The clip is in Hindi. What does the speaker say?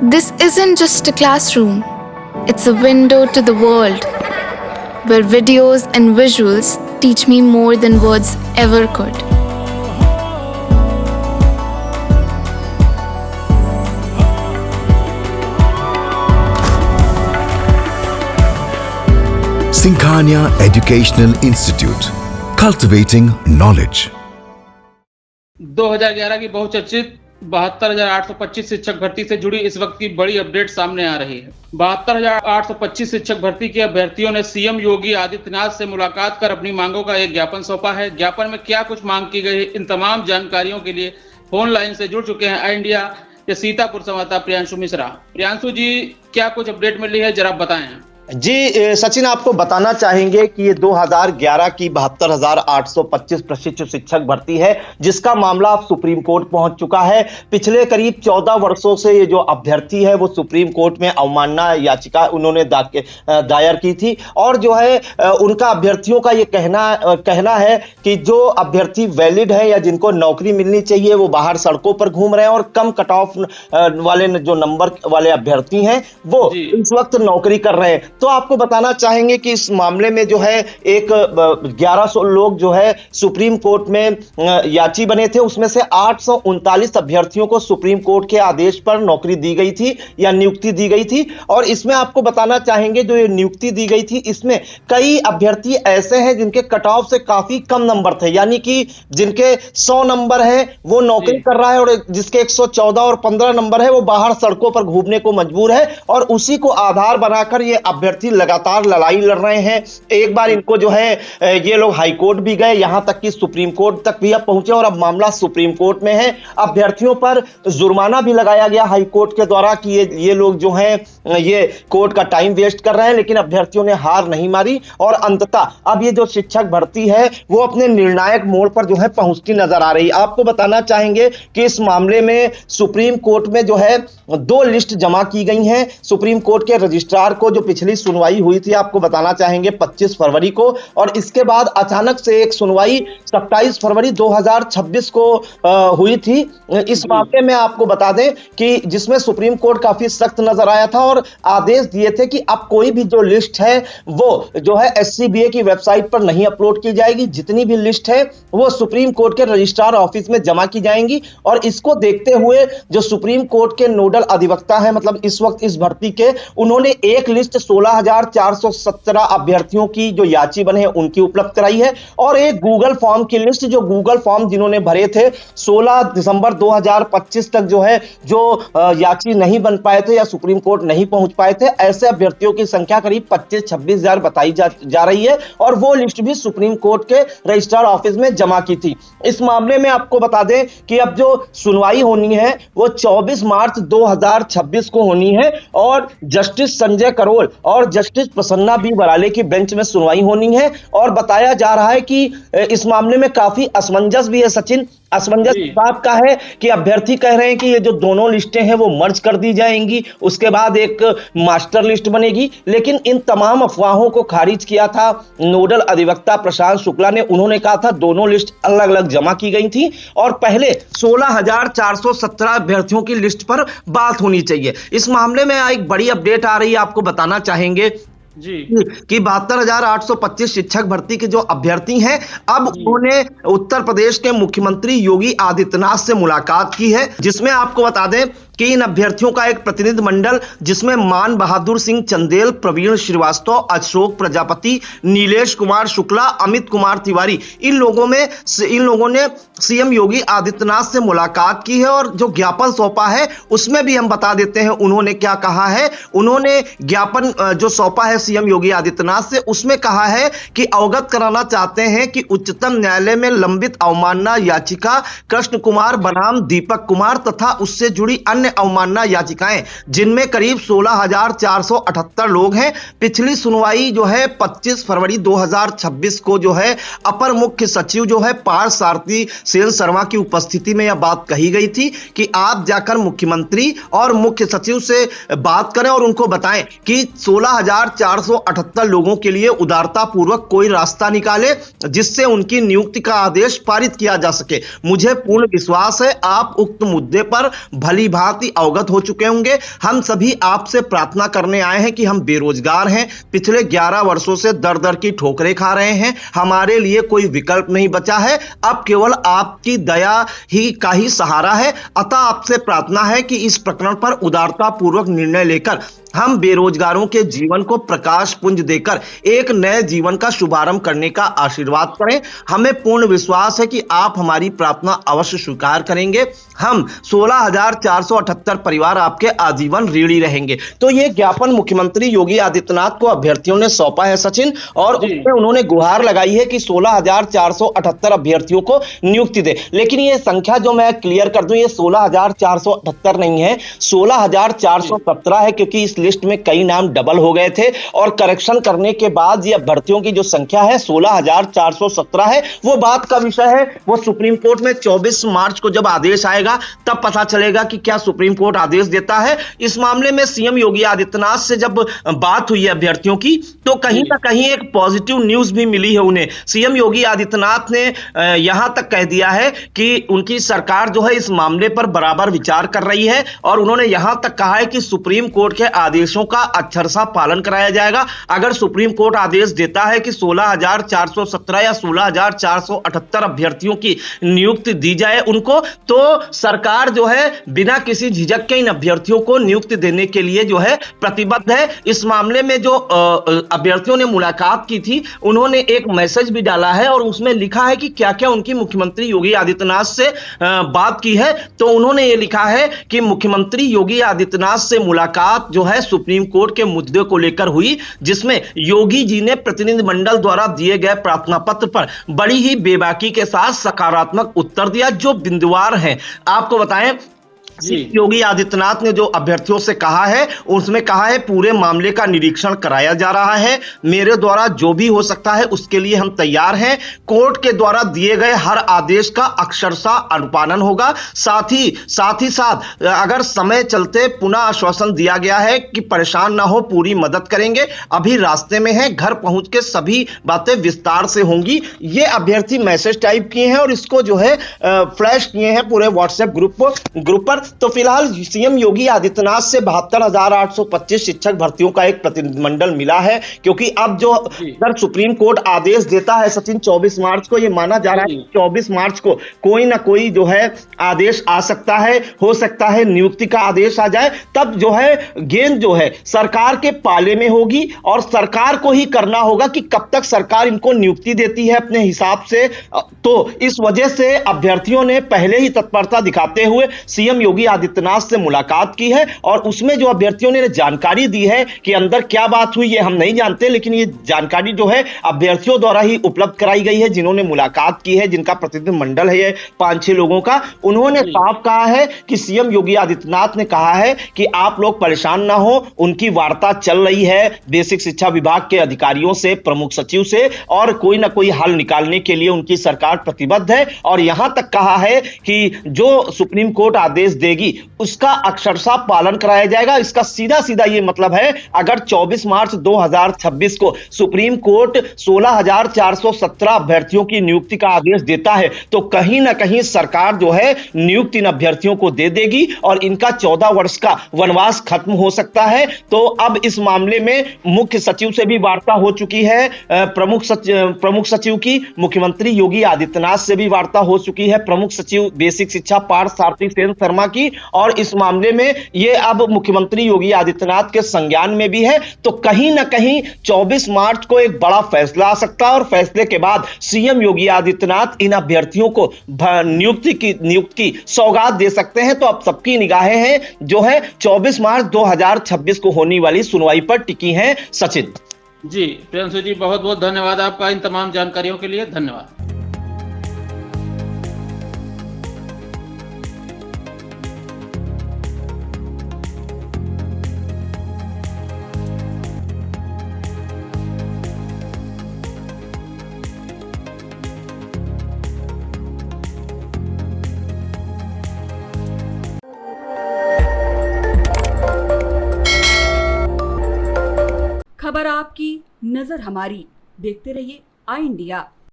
This isn't just a classroom, it's a window to the world, where videos and visuals teach me more than words ever could. Sinkhania Educational Institute, cultivating knowledge. 2011 की बहुचर्चित 72,825 शिक्षक भर्ती से जुड़ी इस वक्त की बड़ी अपडेट सामने आ रही है। 72,825 शिक्षक भर्ती के अभ्यर्थियों ने सीएम योगी आदित्यनाथ से मुलाकात कर अपनी मांगों का एक ज्ञापन सौंपा है। ज्ञापन में क्या कुछ मांग की गई, इन तमाम जानकारियों के लिए फोन लाइन से जुड़ चुके हैं आई इंडिया के सीतापुर संवाददाता प्रियांशु मिश्रा। प्रियांशु जी, क्या कुछ अपडेट मिली है, जरा बताएं। जी सचिन, आपको बताना चाहेंगे कि ये 2011 की 72,825 प्रशिक्षु शिक्षक भर्ती है, जिसका मामला अब सुप्रीम कोर्ट पहुंच चुका है। पिछले करीब 14 वर्षों से ये जो अभ्यर्थी है वो सुप्रीम कोर्ट में अवमानना याचिका उन्होंने दायर की थी और जो है उनका अभ्यर्थियों का ये कहना है कि जो अभ्यर्थी वैलिड है या जिनको नौकरी मिलनी चाहिए वो बाहर सड़कों पर घूम रहे हैं और कम कट ऑफ वाले जो नंबर वाले अभ्यर्थी हैं वो इस वक्त नौकरी कर रहे हैं। तो आपको बताना चाहेंगे कि इस मामले में जो है एक 1100 लोग जो है सुप्रीम कोर्ट में याची बने थे, उसमें से 839 अभ्यर्थियों को सुप्रीम कोर्ट के आदेश पर नौकरी दी गई थी या नियुक्ति दी गई थी। और इसमें आपको बताना चाहेंगे जो ये नियुक्ति दी गई थी इसमें कई अभ्यर्थी ऐसे हैं जिनके कट ऑफ से काफी कम नंबर थे, यानी कि जिनके 100 नंबर है वो नौकरी कर रहा है और जिसके 114 और 15 नंबर है वो बाहर सड़कों पर घूमने को मजबूर है और उसी को आधार बनाकर ये अभ्यर्थी लगातार लड़ाई लड़ रहे हैं। एक बार इनको जो है ये लोग हाई कोर्ट भी गए, यहां तक कि सुप्रीम कोर्ट तक भी अब पहुंचे और अब मामला सुप्रीम कोर्ट में है। अभ्यर्थियों पर जुर्माना भी लगाया गया हाई कोर्ट के द्वारा कि ये लोग जो हैं ये कोर्ट का टाइम वेस्ट कर रहे हैं, लेकिन अभ्यर्थियों ने हार नहीं मारी और अंततः अब ये जो शिक्षक भर्ती है वो अपने निर्णायक मोड़ पर जो है पहुंचती नजर आ रही है। आपको बताना चाहेंगे कि इस मामले में सुप्रीम कोर्ट में जो है 2 लिस्ट जमा की गई हैं। सुप्रीम कोर्ट के रजिस्ट्रार को जो पिछली सुनवाई हुई थी आपको बताना चाहेंगे 25 फरवरी को, और इसके बाद अचानक से एक सुनवाई 27 फरवरी 2026 को हुई थी। इस मामले में आपको बता दें कि जिसमें सुप्रीम कोर्ट काफी सख्त नजर आया था और आदेश दिए थे कि अब कोई भी जो लिस्ट है वो जो है एससीबीए की वेबसाइट पर नहीं अपलोड की जाएगी। जितनी भी लिस्ट है वो सुप्रीम कोर्ट के रजिस्ट्रार ऑफिस में जमा की जाएंगी और इसको देखते हुए जो सुप्रीम कोर्ट के नोडल अधिवक्ता है, मतलब इस वक्त इस भर्ती के, उन्होंने एक लिस्ट 16,417 अभ्यर्थियों की जो याची बने हैं उनकी उपलब्ध कराई है और एक गूगल फॉर्म की लिस्ट, जो गूगल फॉर्म जिन्होंने भरे थे 16 दिसंबर 2025 तक जो है जो याची नहीं बन पाए थे या सुप्रीम कोर्ट नहीं पहुंच पाए थे, ऐसे अभ्यर्थियों की संख्या करीब 25-26 हजार बताई जा रही है और वो लिस्ट भी सुप्रीम कोर्ट के रजिस्ट्रार ऑफिस में जमा की थी। इस मामले में आपको बता दें कि अब जो सुनवाई होनी है वो 24 मार्च 2026 को होनी है और जस्टिस संजय करोल और जस्टिस प्रसन्ना बी बराले की बेंच में सुनवाई होनी है। और बताया जा रहा है कि इस मामले में काफी असमंजस भी है सचिन। असमंजस बात का है कि अभ्यर्थी कह रहे हैं कि ये जो दोनों लिस्टें हैं वो मर्ज कर दी जाएंगी, उसके बाद एक मास्टर लिस्ट बनेगी, लेकिन इन तमाम अफवाहों को खारिज किया था नोडल अधिवक्ता प्रशांत शुक्ला ने। उन्होंने कहा था दोनों लिस्ट अलग अलग जमा की गई थी और पहले 16,417 अभ्यर्थियों की लिस्ट पर बात होनी चाहिए। इस मामले में एक बड़ी अपडेट आ रही है, आपको बताना चाहेंगे जी कि 72,825 शिक्षक भर्ती के जो अभ्यर्थी हैं अब उन्होंने उत्तर प्रदेश के मुख्यमंत्री योगी आदित्यनाथ से मुलाकात की है, जिसमें आपको बता दें कि इन अभ्यर्थियों का एक प्रतिनिधि मंडल जिसमें मान बहादुर सिंह चंदेल, प्रवीण श्रीवास्तव, अशोक प्रजापति, नीलेश कुमार शुक्ला, अमित कुमार तिवारी, इन लोगों ने सीएम योगी आदित्यनाथ से मुलाकात की है और जो ज्ञापन सौंपा है उसमें भी हम बता देते हैं उन्होंने क्या कहा है। उन्होंने ज्ञापन जो सौंपा है सीएम योगी आदित्यनाथ से उसमें कहा है कि अवगत कराना चाहते हैं कि उच्चतम न्यायालय में लंबित अवमानना याचिका कृष्ण कुमार बनाम दीपक कुमार तथा उससे जुड़ी अन्य अवमानना याचिकाएं जिनमें करीब 16,478 लोग हैं। पिछली सुनवाई जो है 25 फरवरी 2026 को जो है अपर मुख्य सचिव जो है पार्थ सारथी सेन शर्मा की उपस्थिति में यह बात कही गई थी कि आप जाकर मुख्यमंत्री और मुख्य सचिव से बात करें और उनको बताएं कि 16,478 लोगों के लिए उदारता पूर्वक कोई रास्ता निकाले जिससे उनकी नियुक्ति का आदेश पारित किया जा सके। मुझे पूर्ण विश्वास है आप उक्त मुद्दे पर भली भांति भांति अवगत हो चुके होंगे। हम सभी आपसे प्रार्थना करने आए हैं कि हम बेरोजगार हैं, पिछले 11 वर्षों से दर दर की ठोकरें खा रहे हैं, हमारे लिए कोई विकल्प नहीं बचा है, अब केवल आपकी दया ही का ही सहारा है। अतः आपसे प्रार्थना है कि इस प्रकरण पर उदारता पूर्वक निर्णय लेकर हम बेरोजगारों के जीवन को प्रकाश पुंज देकर एक नए जीवन का शुभारंभ करने का आशीर्वाद करें। हमें पूर्ण विश्वास है कि आप हमारी प्रार्थना अवश्य स्वीकार करेंगे। हम 16,478 परिवार आपके आजीवन ऋणी रहेंगे। तो ये ज्ञापन मुख्यमंत्री योगी आदित्यनाथ को अभ्यर्थियों ने सौंपा है सचिन, और उसमें उन्होंने गुहार लगाई है कि 16,478 अभ्यर्थियों को नियुक्ति दे। लेकिन ये संख्या जो मैं क्लियर कर दूं, ये 16,478 नहीं है, 16,417 है, क्योंकि इस लिस्ट में कई नाम डबल हो गए थे और करेक्शन करने के बाद ये अभ्यर्थियों की जो संख्या है 16,417 है। वो बात का विषय है, वो सुप्रीम कोर्ट में 24 मार्च को जब आदेश आएगा तब पता चलेगा कि क्या सुप्रीम कोर्ट आदेश देता है। इस मामले में सीएम योगी आदित्यनाथ से जब बात हुई है अभ्यर्थियों की, तो कहीं ना कहीं एक पॉजिटिव न्यूज भी मिली है उन्हें। सीएम योगी आदित्यनाथ ने यहां तक कह दिया है कि उनकी सरकार जो है इस मामले पर बराबर विचार कर रही है, और उन्होंने यहां तक कहा है कि सुप्रीम कोर्ट के आदेशों का अक्षरशः पालन कराया जाएगा। अगर सुप्रीम कोर्ट आदेश देता है कि 16,417 या 16,478 अभ्यर्थियों की नियुक्ति दी जाए उनको, तो सरकार जो है बिना किसी झिझक के इन अभ्यर्थियों को नियुक्ति देने के लिए जो है प्रतिबद्ध है। इस मामले में जो अभ्यर्थियों ने मुलाकात की थी, उन्होंने एक मैसेज भी डाला है और उसमें लिखा है कि क्या क्या उनकी मुख्यमंत्री योगी आदित्यनाथ से बात की है। तो उन्होंने ये लिखा है कि मुख्यमंत्री योगी आदित्यनाथ से मुलाकात जो है सुप्रीम कोर्ट के मुद्दे को लेकर हुई, जिसमें योगी जी ने प्रतिनिधिमंडल द्वारा दिए गए प्रार्थना पत्र पर बड़ी ही बेबाकी के साथ सकारात्मक उत्तर दिया, जो बिंदुवार है। आपको बताएं, योगी आदित्यनाथ ने जो अभ्यर्थियों से कहा है उसमें कहा है, पूरे मामले का निरीक्षण कराया जा रहा है, मेरे द्वारा जो भी हो सकता है उसके लिए हम तैयार हैं। कोर्ट के द्वारा दिए गए हर आदेश का अक्षरशः अनुपालन होगा। साथ ही साथ अगर समय चलते पुनः आश्वासन दिया गया है कि परेशान ना हो, पूरी मदद करेंगे, अभी रास्ते में है, घर पहुंच के सभी बातें विस्तार से होंगी। ये अभ्यर्थी मैसेज टाइप किए हैं और इसको जो है फ्लैश किए हैं पूरे व्हाट्सएप ग्रुप पर। तो फिलहाल सीएम योगी आदित्यनाथ से 72,825 शिक्षक भर्तियों का एक प्रतिनिधिमंडल मिला है, क्योंकि अब जो अगर सुप्रीम कोर्ट आदेश देता है सचिन 24 मार्च को, ये माना जा रहा है कि 24 मार्च को कोई ना कोई जो है आदेश आ सकता है, हो सकता है नियुक्ति का आदेश आ जाए। तब जो है गेंद जो है सरकार के पाले में होगी और सरकार को ही करना होगा कि कब तक सरकार इनको नियुक्ति देती है अपने हिसाब से। तो इस वजह से अभ्यर्थियों ने पहले ही तत्परता दिखाते हुए सीएम योगी आदित्यनाथ से मुलाकात की है, और उसमें जो अभ्यर्थियों ने जानकारी दी है कि अंदर क्या बात हुई ये हम नहीं जानते, लेकिन ये जानकारी जो है अभ्यर्थियों द्वारा ही उपलब्ध कराई गई है, जिन्होंने मुलाकात की है, जिनका प्रतिनिधिमंडल है ये 5-6 लोगों का। उन्होंने साफ कहा है कि सीएम योगी आदित्यनाथ ने कहा है कि आप लोग परेशान ना हो, उनकी वार्ता चल रही है बेसिक शिक्षा विभाग के अधिकारियों से, प्रमुख सचिव से, और कोई ना कोई हल निकालने के लिए उनकी सरकार प्रतिबद्ध है। और यहां तक कहा है कि जो सुप्रीम कोर्ट आदेश देगी उसका अक्षरशः पालन कराया जाएगा। इसका सीधा सीधा ये मतलब है, अगर 24 मार्च 2026 को सुप्रीम कोर्ट 16,417 अभ्यर्थियों की नियुक्ति का आदेश देता है, तो कहीं ना कहीं सरकार जो है नियुक्ति इन अभ्यर्थियों को दे देगी और इनका 14 वर्ष का वनवास खत्म हो सकता है। तो अब इस मामले में मुख्य सचिव से भी वार्ता हो चुकी है, प्रमुख सचिव की, मुख्यमंत्री योगी आदित्यनाथ से भी वार्ता हो चुकी है, प्रमुख सचिव बेसिक शिक्षा पार्थ सारथी सेन शर्मा की, और इस मामले में ये अब मुख्यमंत्री योगी आदित्यनाथ के संज्ञान में भी है। तो कहीं ना कहीं 24 मार्च को एक बड़ा फैसला आ सकता है, और फैसले के बाद सीएम योगी आदित्यनाथ इन अभ्यर्थियों को नियुक्ति की सौगात दे सकते हैं। तो अब सबकी निगाहें हैं जो है 24 मार्च 2026 को होने वाली सुनवाई पर टिकी हैं। सचिन जी, प्रियांशु जी, बहुत बहुत धन्यवाद आपका इन तमाम जानकारियों के लिए। धन्यवाद। खबर आपकी, नजर हमारी। देखते रहिए आई इंडिया।